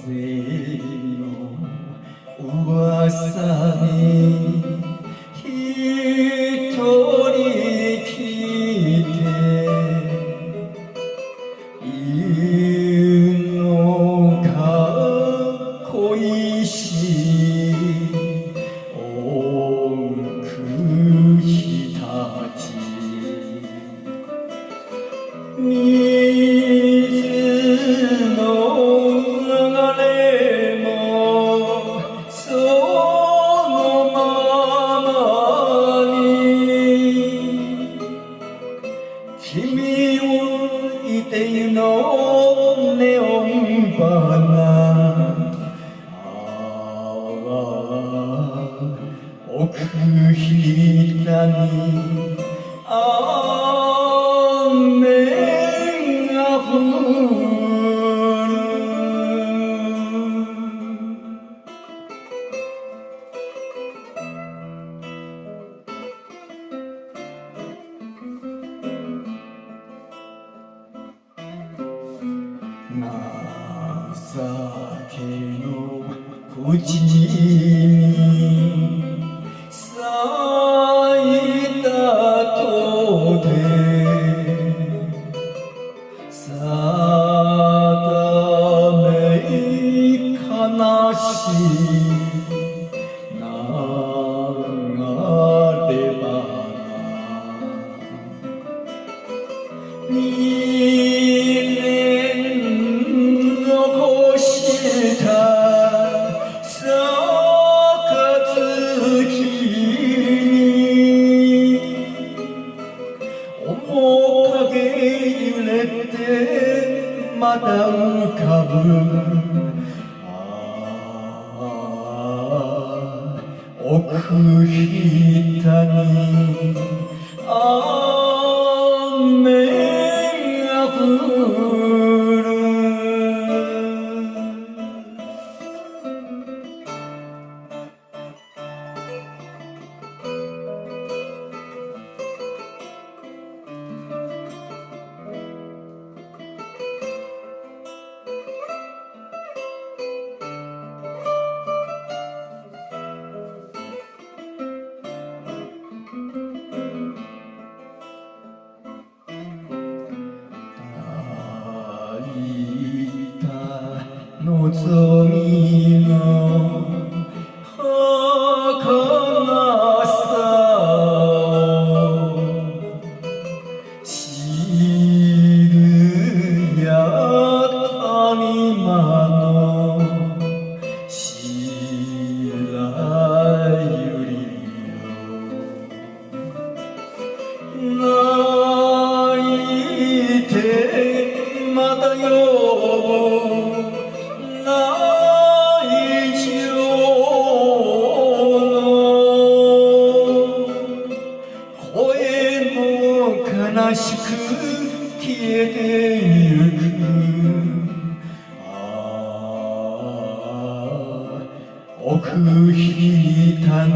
の噂に一人来ているのが恋しい多く日立水の流れもそのままに君をいてのネオン花奥膝に雨が降る情けの口に咲いたとて定め悲しい流れ花残した暁に面影揺れてまた浮かぶ奥膝に雨が降る望みの儚さを知るや谷間の白百合よ泣いてまた呼ぶ内情の声も悲しく消えてゆく奥膝に